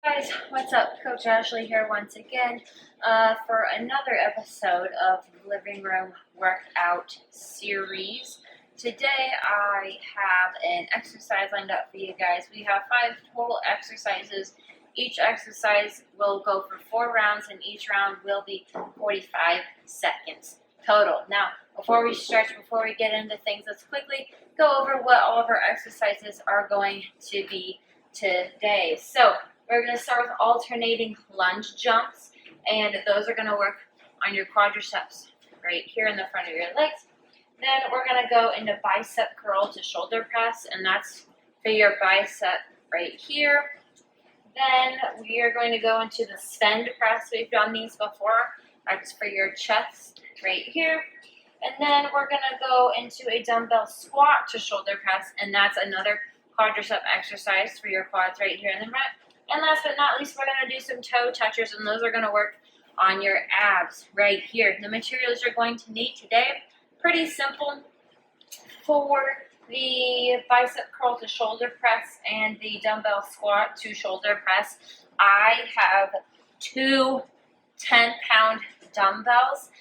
Guys, what's up? Coach Ashley here once again for another episode of Living Room Workout Series. Today I have an exercise lined up for you guys. We have 5 total exercises. Each exercise will go for 4 rounds and each round will be 45 seconds total. Now, before we stretch, before we get into things, let's quickly go over what all of our exercises are going to be today. So, we're going to start with alternating lunge jumps, and those are going to work on your quadriceps right here in the front of your legs. Then we're going to go into bicep curl to shoulder press, and that's for your bicep right here. Then we are going to go into the spend press. We've done these before. That's for your chest right here. And then we're going to go into a dumbbell squat to shoulder press, and that's another quadricep exercise for your quads right here in the front. And last but not least, we're going to do some toe touchers, and those are going to work on your abs right here. The materials you're going to need today, pretty simple. For the bicep curl to shoulder press and the dumbbell squat to shoulder press, I have 2 10-pound dumbbells.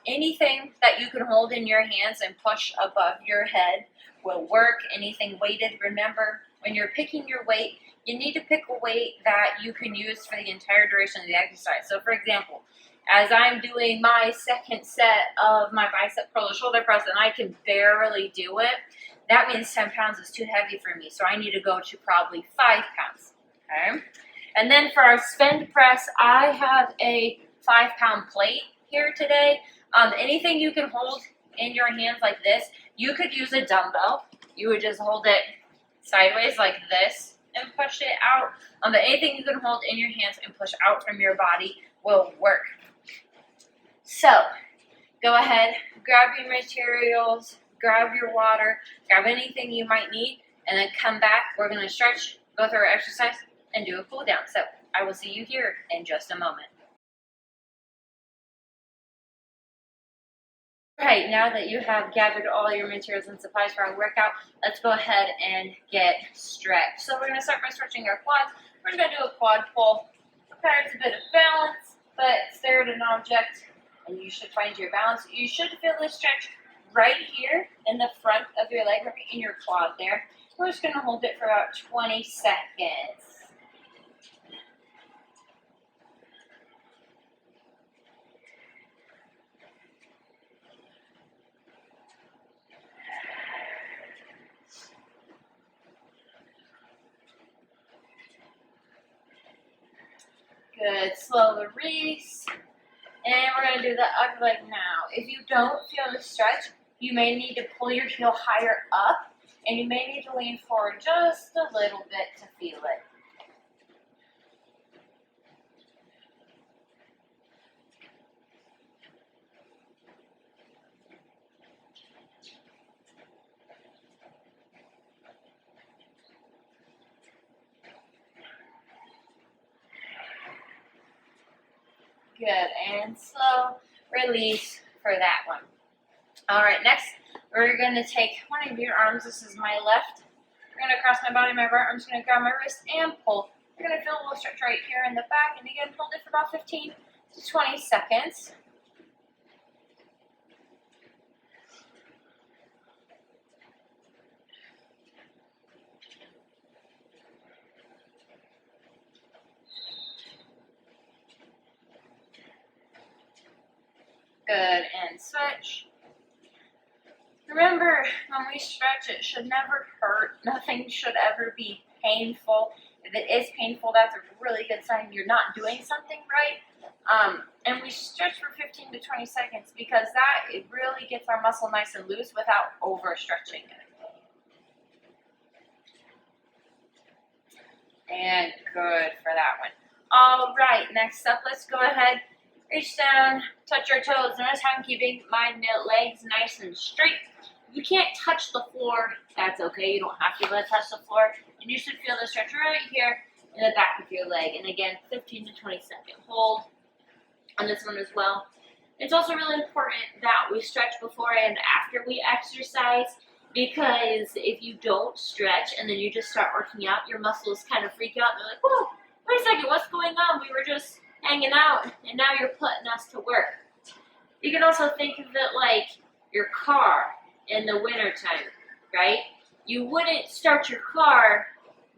Anything that you can hold in your hands and push above your head will work. Anything weighted, remember, when you're picking your weight, you need to pick a weight that you can use for the entire duration of the exercise. So, for example, as I'm doing my second set of my bicep curl to shoulder press and I can barely do it, that means 10 pounds is too heavy for me. So I need to go to probably 5 pounds. Okay. And then for our spend press, I have a 5-pound plate here today. Anything you can hold in your hands like this, you could use a dumbbell. You would just hold it sideways like this and push it out. But anything you can hold in your hands and push out from your body will work. So, go ahead, grab your materials, grab your water, grab anything you might need, and then come back. We're going to stretch, go through our exercise, and do a cool down. So, I will see you here in just a moment. Alright, now that you have gathered all your materials and supplies for our workout, let's go ahead and get stretched. So we're going to start by stretching our quads. We're just going to do a quad pull. Requires a bit of balance, but stare at an object and you should find your balance. You should feel this stretch right here in the front of your leg, right in your quad there. We're just going to hold it for about 20 seconds. Good, slow release. And we're going to do the other leg now. If you don't feel the stretch, you may need to pull your heel higher up, and you may need to lean forward just a little bit to feel it. Good, and slow release for that one. All right, next we're going to take one of your arms. This is my left. We're going to cross my body, my right arm's going to grab my wrist and pull. We're going to feel a little stretch right here in the back, and again, hold it for about 15 to 20 seconds. Good, and switch. Remember, when we stretch, it should never hurt. Nothing should ever be painful. If it is painful, that's a really good sign you're not doing something right. And we stretch for 15 to 20 seconds because it really gets our muscle nice and loose without overstretching it. And good for that one. All right, next up, let's go ahead. Reach down, touch your toes. Notice how I'm keeping my legs nice and straight. If you can't touch the floor, that's okay. You don't have to let touch the floor. And you should feel the stretch right here in the back of your leg. And again, 15 to 20 second hold on this one as well. It's also really important that we stretch before and after we exercise, because if you don't stretch and then you just start working out, your muscles kind of freak out. They're like, whoa, wait a second, what's going on? We were just hanging out, and now you're putting us to work. You can also think of it like your car in the wintertime, right? You wouldn't start your car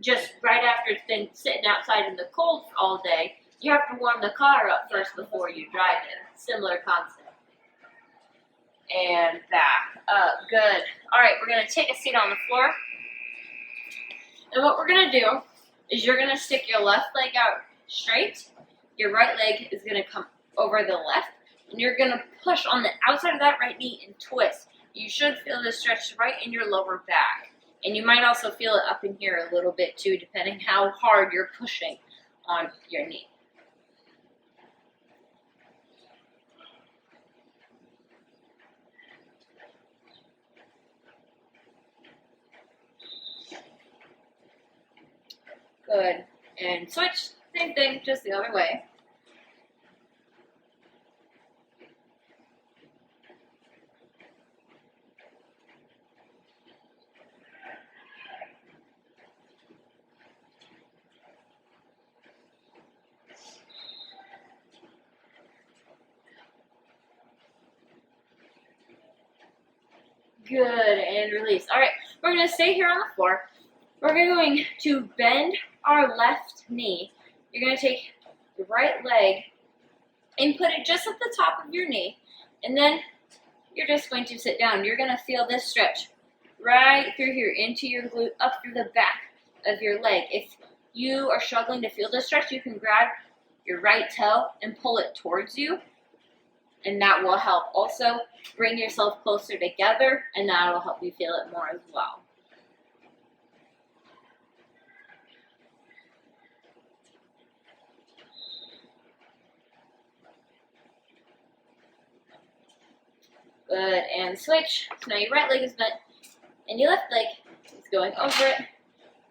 just right after it's been sitting outside in the cold all day. You have to warm the car up first before you drive it. Similar concept. And back up. Good. All right, we're going to take a seat on the floor. And what we're going to do is you're going to stick your left leg out straight. Your right leg is going to come over the left. And you're going to push on the outside of that right knee and twist. You should feel this stretch right in your lower back. And you might also feel it up in here a little bit too, depending how hard you're pushing on your knee. Good. And switch. Same thing, just the other way. Good, and release. All right, we're going to stay here on the floor. We're going to bend our left knee. You're going to take the right leg and put it just at the top of your knee, and then you're just going to sit down. You're going to feel this stretch right through here, into your glute, up through the back of your leg. If you are struggling to feel this stretch, you can grab your right toe and pull it towards you, and that will help. Also, bring yourself closer together, and that will help you feel it more as well. Good, and switch. So now your right leg is bent, and your left leg is going over it,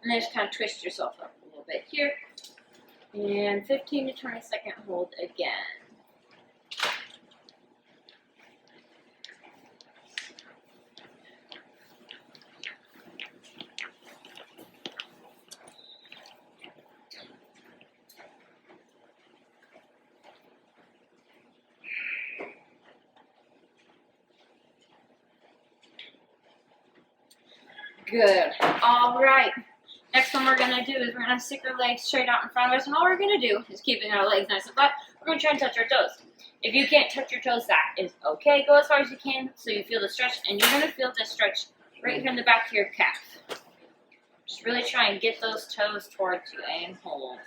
and then just kind of twist yourself up a little bit here, and 15 to 20 second hold again. Good. All right. Next one we're going to do is we're going to stick our legs straight out in front of us, and all we're going to do is keeping our legs nice and flat. We're going to try and touch our toes. If you can't touch your toes, that is okay. Go as far as you can so you feel the stretch, and you're going to feel this stretch right here in the back of your calf. Just really try and get those toes towards you and hold.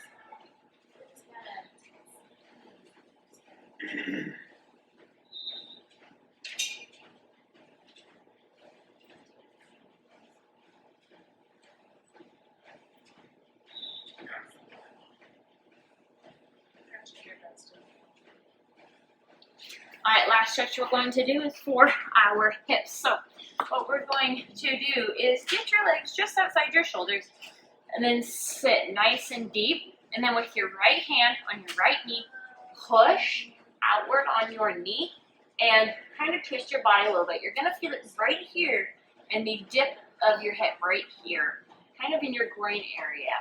All right, last stretch we're going to do is for our hips. So what we're going to do is get your legs just outside your shoulders and then sit nice and deep. And then with your right hand on your right knee, push outward on your knee and kind of twist your body a little bit. You're going to feel it right here in the dip of your hip right here, kind of in your groin area.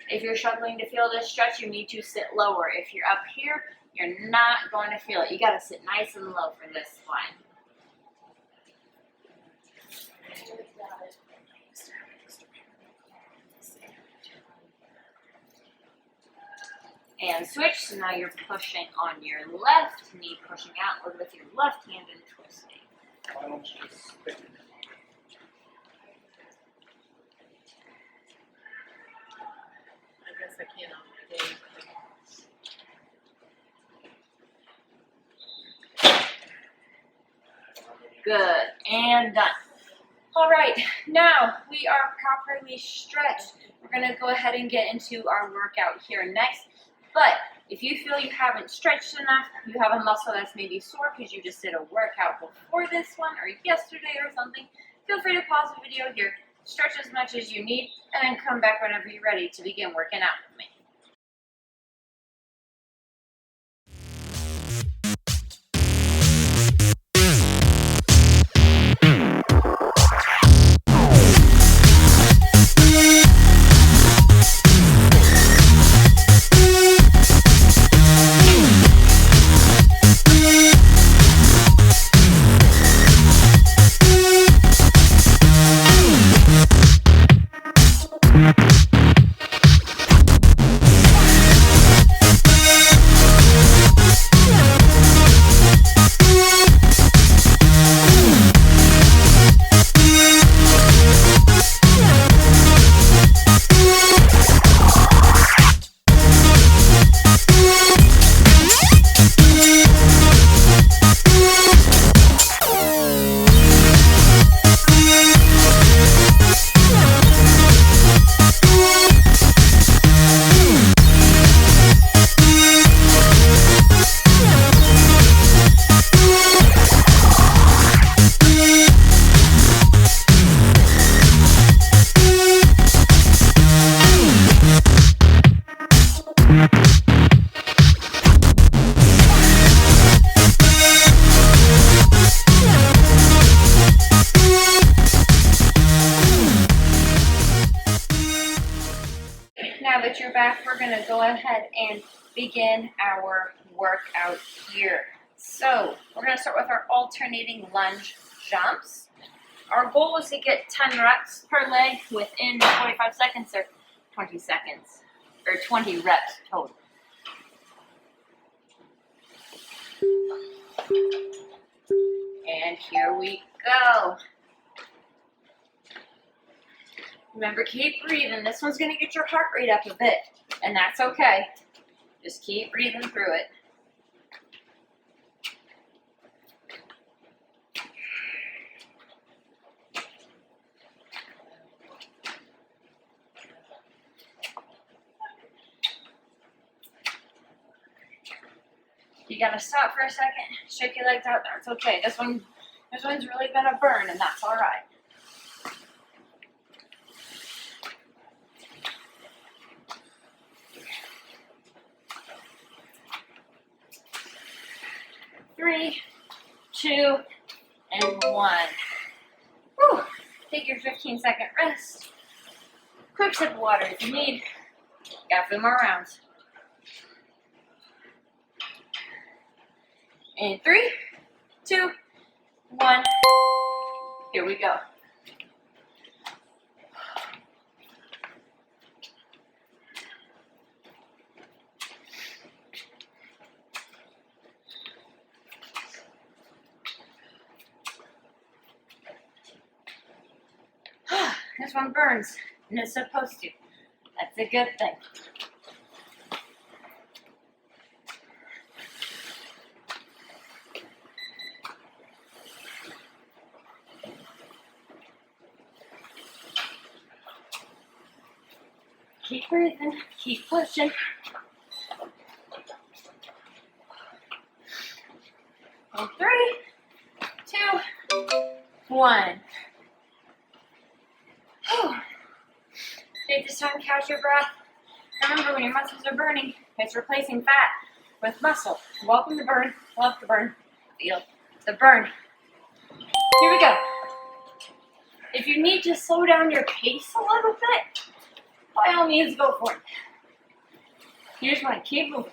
If you're struggling to feel this stretch, you need to sit lower. If you're up here, you're not going to feel it. You got to sit nice and low for this one. And switch. So now you're pushing on your left knee, pushing outward with your left hand and twisting. Why don't you just stick it? I guess I can't on my day. Good, and done. All right, now we are properly stretched. We're gonna go ahead and get into our workout here next. But if you feel you haven't stretched enough, you have a muscle that's maybe sore because you just did a workout before this one or yesterday or something, feel free to pause the video here, stretch as much as you need, and then come back whenever you're ready to begin working out with me. Now that you're back, we're going to go ahead and begin our workout here. So we're going to start with our alternating lunge jumps. Our goal is to get 10 reps per leg within 45 seconds or 20 seconds, or 20 reps total. And here we go. Remember, keep breathing. This one's going to get your heart rate up a bit, and that's okay. Just keep breathing through it. You gotta stop for a second, shake your legs out. That's okay. This one's really gonna burn, and that's all right. Three, 2, and 1. Whew. Take your 15-second rest. Quick sip of water if you need. Got a few more rounds. And 3, 2, 1. Here we go. This one burns, and it's supposed to. That's a good thing. Keep breathing, keep pushing. And 3, 2, 1. Take this time to catch your breath. Remember, when your muscles are burning, it's replacing fat with muscle. Welcome to burn. Love to burn. Feel the burn. Here we go. If you need to slow down your pace a little bit, by all means, go for it. You just want to keep moving.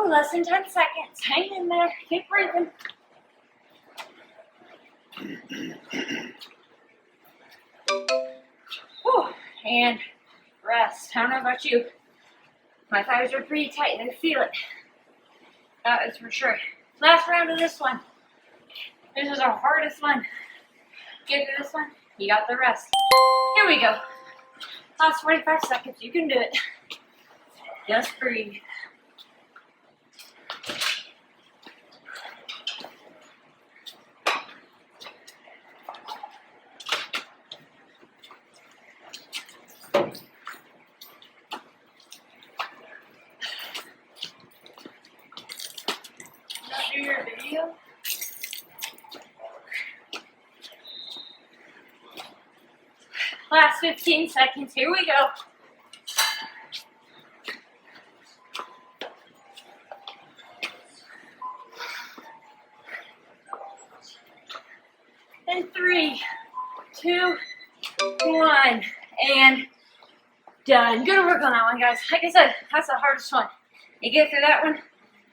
Less than 10 seconds. Hang in there. Keep breathing. Whew. And rest. I don't know about you. My thighs are pretty tight. I feel it. That is for sure. Last round of this one. This is our hardest one. Get through this one. You got the rest. Here we go. Last 45 seconds. You can do it. Just breathe. Do your video. Last 15 seconds. Here we go. And 3, 2, 1, and done. Good work on that one, guys. Like I said, that's the hardest one. You get through that one,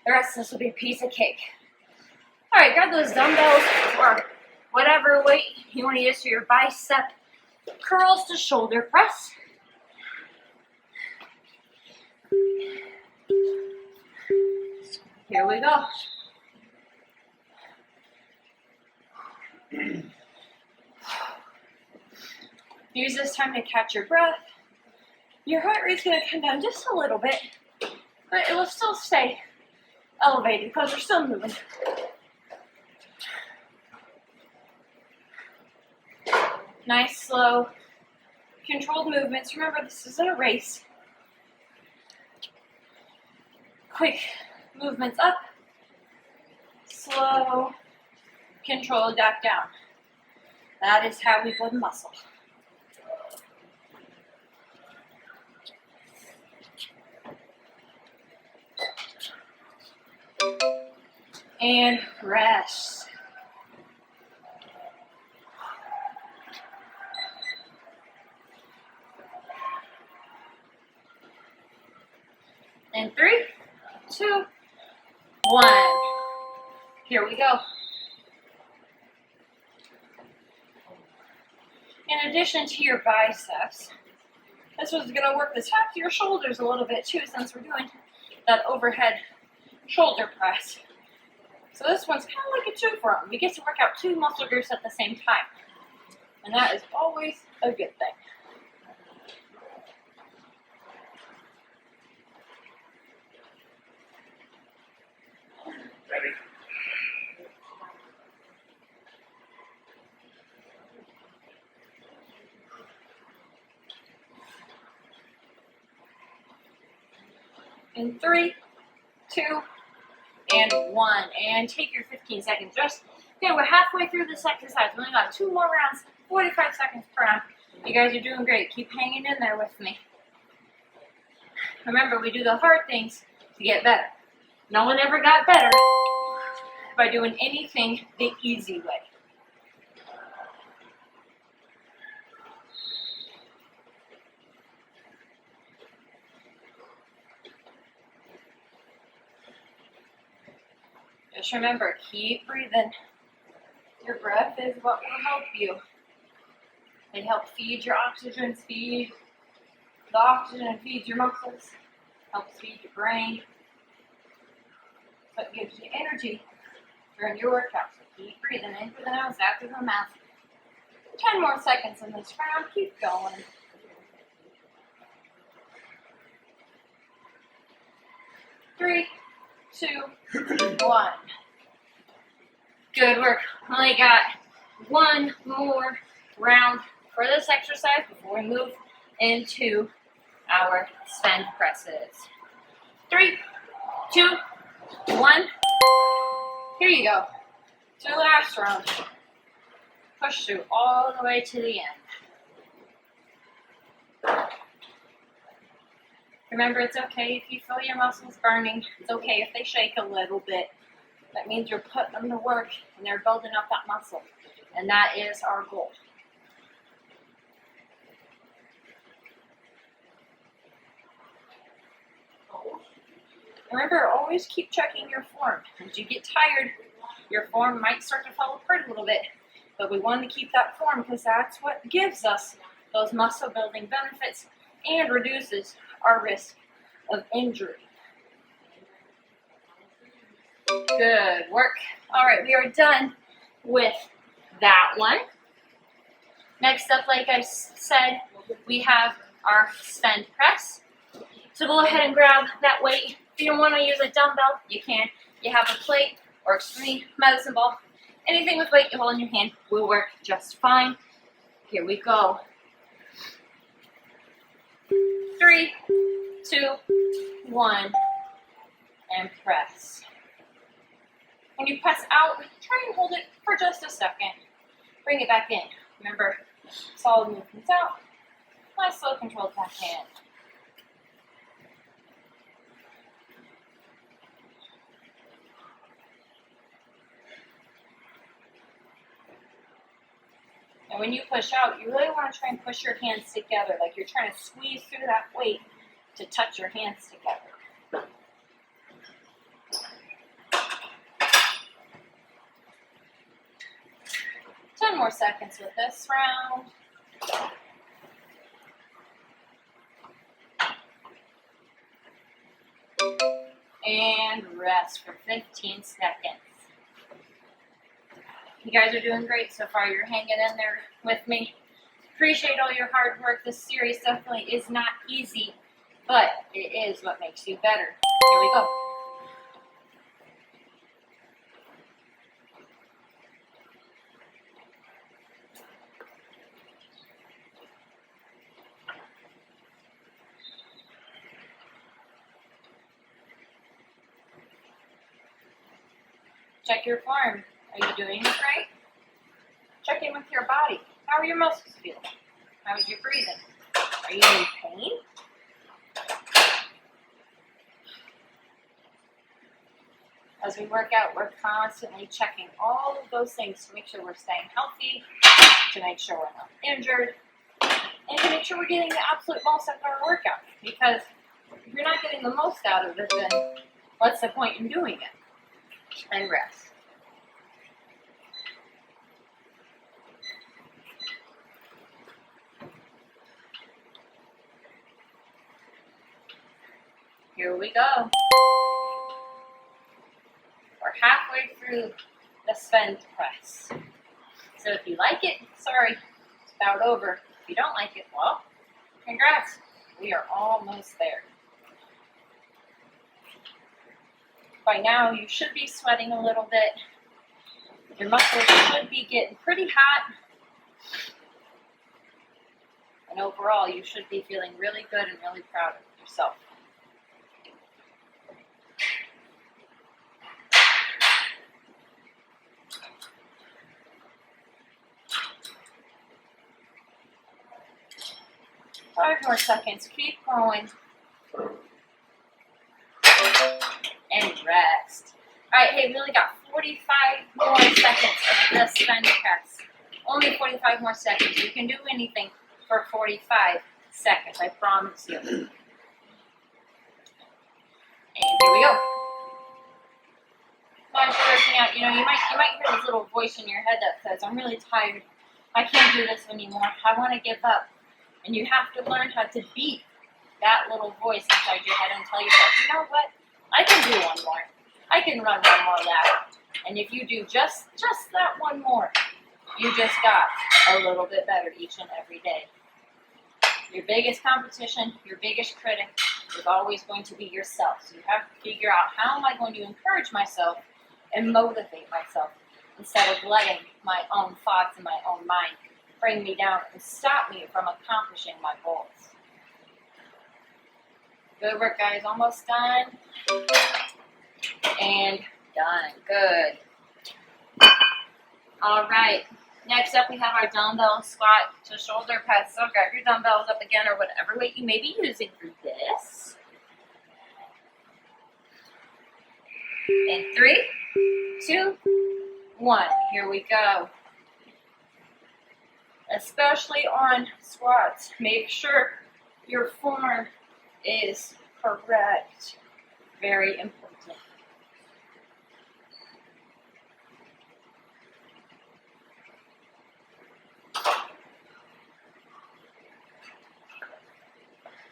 the rest of this will be a piece of cake. All right, grab those dumbbells or whatever weight you want to use for your bicep curls to shoulder press. Here we go. Use this time to catch your breath. Your heart rate's going to come down just a little bit, but it will still stay elevated because we're still moving. Nice, slow, controlled movements. Remember, this isn't a race. quick movements up, slow, controlled back down. That is how we build muscle. And rest. And 3, 2, 1. Here we go. In addition to your biceps, this was going to work the top of your shoulders a little bit too, since we're doing that overhead shoulder press. So this one's kind of like a 2-for-1. We get to work out 2 muscle groups at the same time. And that is always a good thing. Ready. In 3, 2, and 1. And take your 15 seconds. Okay, we're halfway through this exercise. We only got 2 more rounds, 45 seconds per round. You guys are doing great. Keep hanging in there with me. Remember, we do the hard things to get better. No one ever got better by doing anything the easy way. Just remember, keep breathing. Your breath is what will help you. It helps feed your oxygen, feed the oxygen feeds your muscles, helps feed your brain. So it gives you energy during your workout. So keep breathing in through the nose, out through the mouth. 10 more seconds in this round. Keep going. Three, 2, 1. Good work. Only got 1 more round for this exercise before we move into our spend presses. 3, 2, 1. Here you go. To the last round. Push through all the way to the end. Remember, it's okay if you feel your muscles burning. It's okay if they shake a little bit. That means you're putting them to work and they're building up that muscle. And that is our goal. Remember, always keep checking your form. As you get tired, your form might start to fall apart a little bit. But we want to keep that form because that's what gives us those muscle building benefits and reduces our risk of injury. Good work. All right, we are done with that one. Next up, like I said, we have our spend press. So go ahead and grab that weight. If you don't want to use a dumbbell, you can. You have a plate or extreme medicine ball. Anything with weight you hold in your hand will work just fine. Here we go. 3, 2, 1, and press. When you press out, try and hold it for just a second. Bring it back in. Remember, solid movements out. Nice, slow, controlled back in. And when you push out, you really want to try and push your hands together, like you're trying to squeeze through that weight to touch your hands together. Ten more seconds with this round. And rest for 15 seconds. You guys are doing great so far. You're hanging in there with me. Appreciate all your hard work. This series definitely is not easy, but it is what makes you better. Here we go. Check your form. Are you doing it right? Check in with your body. How are your muscles feeling? How is your breathing? Are you in pain? As we work out, we're constantly checking all of those things to make sure we're staying healthy, to make sure we're not injured, and to make sure we're getting the absolute most out of our workout. Because if you're not getting the most out of it, then what's the point in doing it? And rest. Here we go. We're halfway through the spin press. So if you like it, sorry, it's about over. If you don't like it, well, congrats. We are almost there. By now, you should be sweating a little bit. Your muscles should be getting pretty hot. And overall, you should be feeling really good and really proud of yourself. Five more seconds. Keep going. And rest. Alright, hey, we only got 45 more seconds of this spin press. Only 45 more seconds. You can do anything for 45 seconds, I promise you. And here we go. As you're working out, you might hear this little voice in your head that says, I'm really tired. I can't do this anymore. I want to give up. And you have to learn how to beat that little voice inside your head and tell yourself, you know what? I can do one more. I can run one more lap. And if you do just that one more, you just got a little bit better each and every day. Your biggest competition, your biggest critic is always going to be yourself. So you have to figure out, how am I going to encourage myself and motivate myself instead of letting my own thoughts and my own mind bring me down and stop me from accomplishing my goals. Good work, guys. Almost done. And done. Good. All right. Next up, we have our dumbbell squat to shoulder press. So grab your dumbbells up again, or whatever weight you may be using for this. In 3, 2, 1. Here we go. Especially on squats, make sure your form is correct. Very important.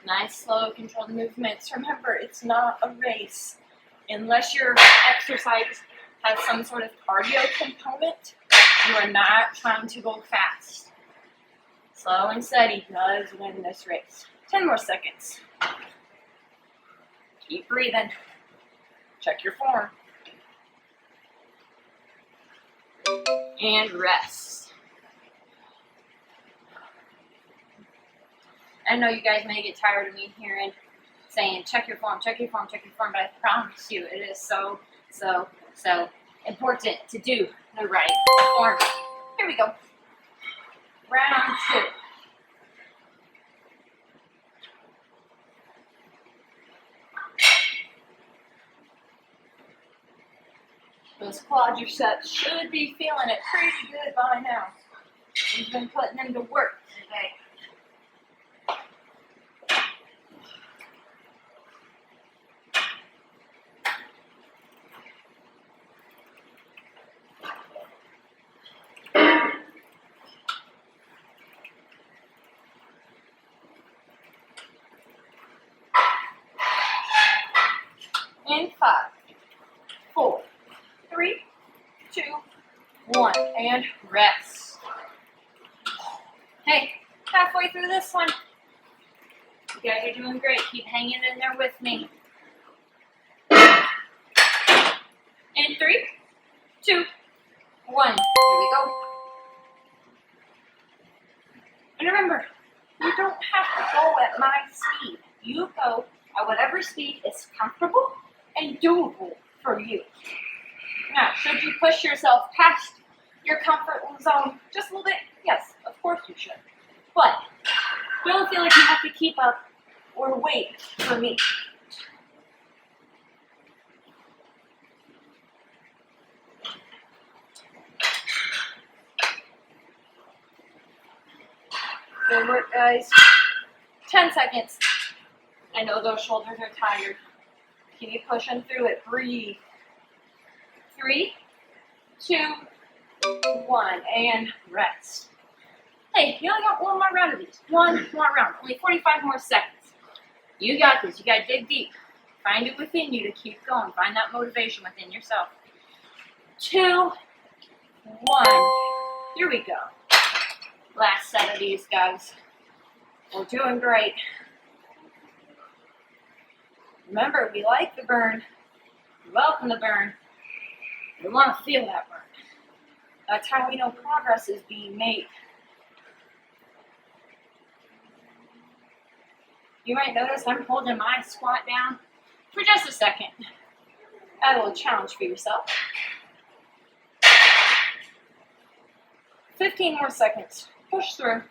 Nice, slow, controlled movements. Remember, it's not a race. Unless your exercise has some sort of cardio component, you are not trying to go fast. Slow and steady does win this race. 10 more seconds. Keep breathing. Check your form. And rest. I know you guys may get tired of me hearing, saying, check your form, check your form, check your form, but I promise you, it is so important to do the right form. Here we go. Round 2. Those quadriceps should be feeling it pretty good by now. We've been putting them to work today. In 5, 4, 3, 2, 1, and rest. Hey, halfway through this one. You guys are doing great. Keep hanging in there with me. In 3, 2, 1. Here we go. And remember, you don't have to go at my speed. You go at whatever speed is comfortable and doable for you. Now, should you push yourself past your comfort zone just a little bit? Yes, of course you should. But don't feel like you have to keep up or wait for me. Good work, guys. 10 seconds. I know those shoulders are tired. Keep pushing through it. Breathe. 3, 2, 1, and rest. Hey, you only got one more round of these. One more round. Only 45 more seconds. You got this. You got to dig deep. Find it within you to keep going. Find that motivation within yourself. 2, 1. Here we go. Last set of these, guys. We're doing great. Remember, we like the burn. We welcome the burn. We want to feel that burn. That's how we know progress is being made. You might notice I'm holding my squat down for just a second. Add a little challenge for yourself. 15 more seconds. Push through.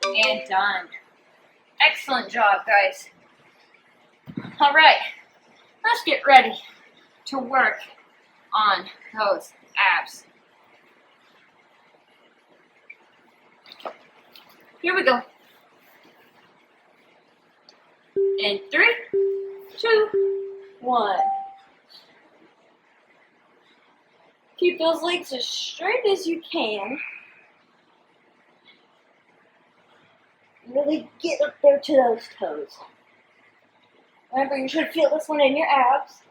And done. Excellent job, guys. All right, let's get ready to work on those abs. Here we go. In 3, 2, 1. Keep those legs as straight as you can. Really get up there to those toes. Remember, you should feel this one in your abs.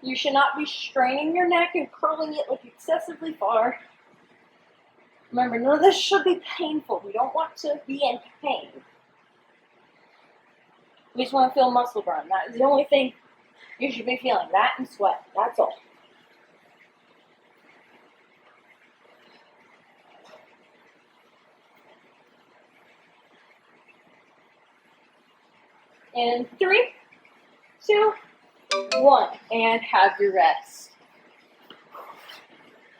You should not be straining your neck and curling it like excessively far. Remember, none of this should be painful. We don't want to be in pain. We just want to feel muscle burn. That is the only thing you should be feeling. That and sweat. That's all. In 3, 2, 1, and have your rest.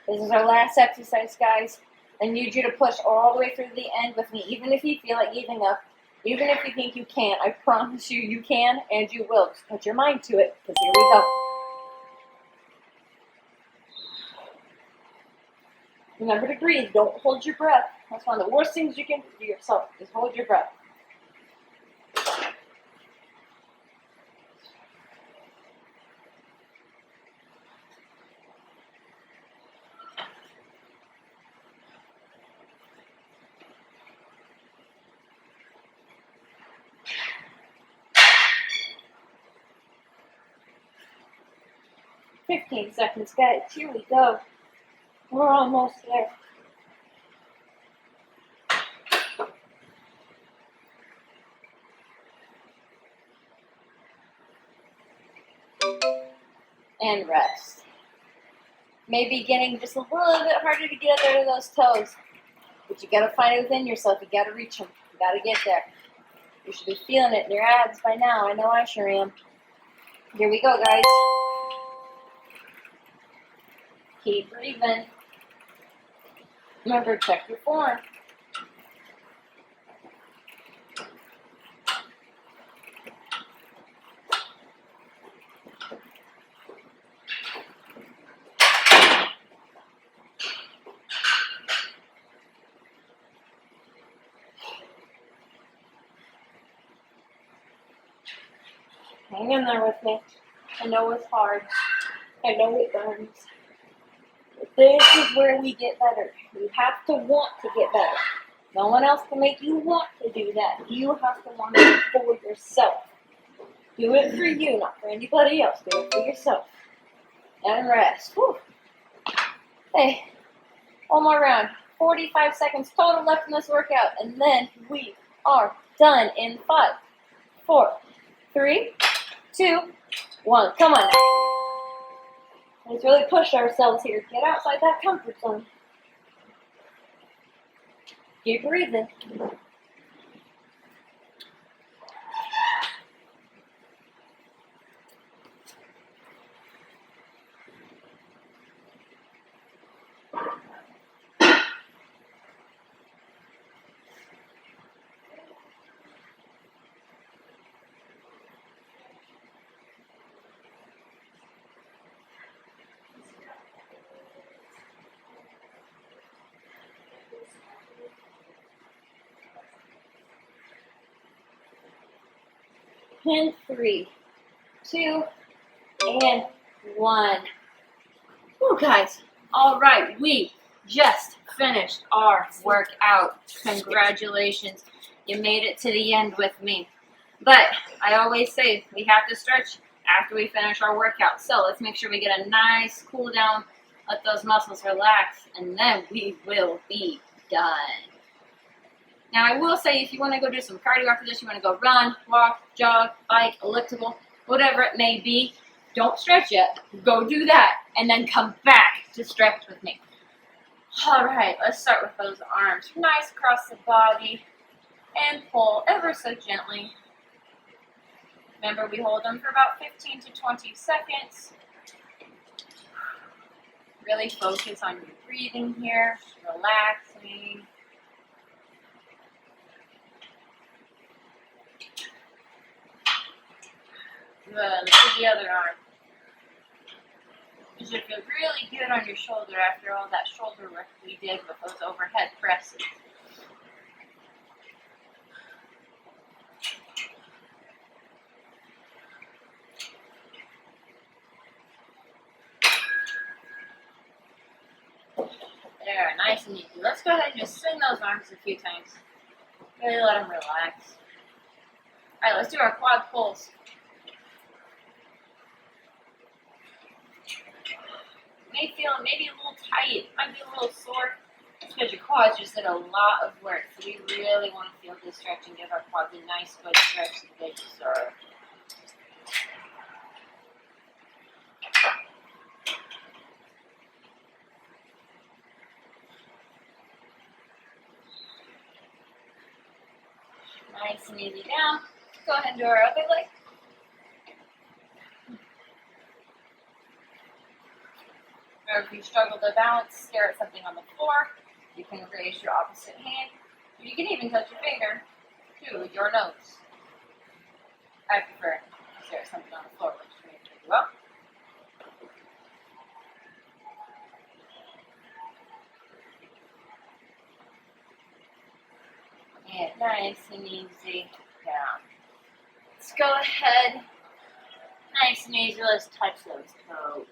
This is our last exercise, guys. I need you to push all the way through the end with me, even if you feel like giving up, even if you think you can't. I promise you, you can and you will. Just put your mind to it, because here we go. Remember to breathe. Don't hold your breath. That's one of the worst things you can do to yourself, is hold your breath. "15 seconds, guys. Here we go. We're almost there." And rest. Maybe getting just a little bit harder to get up there to those toes. But you gotta find it within yourself. You gotta reach them. You gotta get there. You should be feeling it in your abs by now. I know I sure am. Here we go, guys. Keep breathing. Remember, check your form. Hang in there with me. I know it's hard. I know it burns. But this is where we get better. You have to want to get better. No one else can make you want to do that. You have to want to do it for yourself. Do it for you, not for anybody else. Do it for yourself. And rest. Whew. Hey, one more round. 45 seconds total left in this workout. And then we are done in 5, 4, 3, 2, 1. Come on now. Let's really push ourselves here. Get outside that comfort zone. Keep breathing. In 3, 2, and 1. Woo, guys. All right, we just finished our workout. Congratulations. You made it to the end with me. But I always say we have to stretch after we finish our workout. So let's make sure we get a nice cool down, let those muscles relax, and then we will be done. Now, I will say if you want to go do some cardio after this, you want to go run, walk, jog, bike, elliptical, whatever it may be, don't stretch yet. Go do that, and then come back to stretch with me. All right, let's start with those arms. Nice across the body, and pull ever so gently. Remember, we hold them for about 15 to 20 seconds. Really focus on your breathing here, relaxing. Good. Let's do the other arm. You should feel really good on your shoulder after all that shoulder work we did with those overhead presses. There, nice and easy. Let's go ahead and just swing those arms a few times. Really let them relax. All right, let's do our quad pulls. You may feel maybe a little tight, might be a little sore. It's because your quads just did a lot of work. So we really want to feel this stretch and give our quads a nice good stretch that they deserve. Nice and easy down. Go ahead and do our other leg. Or if you struggle to balance, stare at something on the floor, you can raise your opposite hand. You can even touch your finger to your nose. I prefer to stare at something on the floor, which you may do well. And nice and easy down. Let's go ahead. Nice and easy. Let's touch those toes.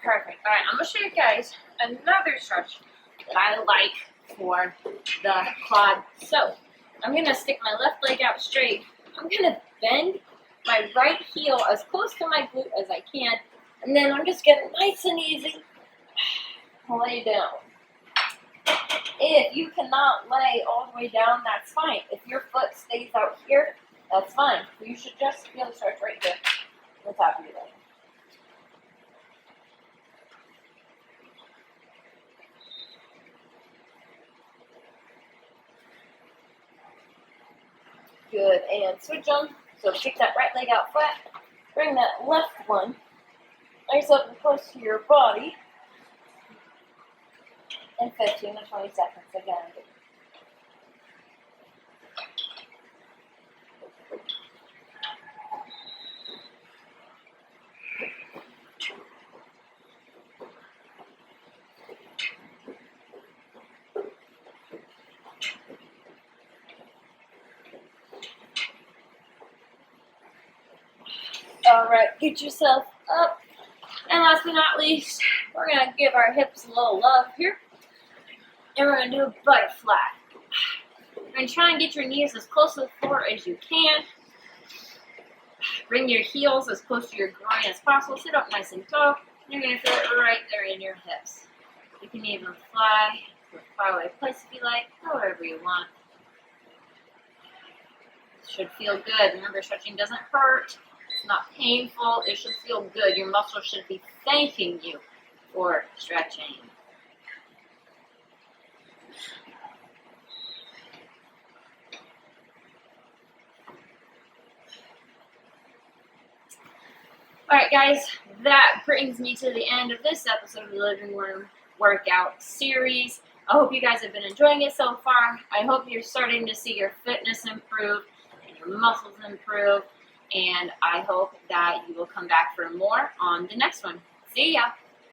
Perfect. All right, I'm going to show you guys another stretch that I like for the quad. So, I'm going to stick my left leg out straight. I'm going to bend my right heel as close to my glute as I can. And then I'm just getting nice and easy. Lay down. If you cannot lay all the way down, that's fine. If your foot stays out here, that's fine. You should just be able to stretch right here on the top of your leg. Good, and switch them. So kick that right leg out flat. Bring that left one nice up and close to your body. And 15 to 20 seconds again. Alright, get yourself up. And last but not least, we're going to give our hips a little love here. And we're going to do a butterfly. We're going to try and get your knees as close to the floor as you can. Bring your heels as close to your groin as possible. Sit up nice and tall. You're going to feel it right there in your hips. You can even fly to a faraway place if you like, however you want. It should feel good. Remember, stretching doesn't hurt. It's not painful. It should feel good. Your muscles should be thanking you for stretching. Alright guys, that brings me to the end of this episode of the Living Room Workout Series. I hope you guys have been enjoying it so far. I hope you're starting to see your fitness improve and your muscles improve. And I hope that you will come back for more on the next one. See ya!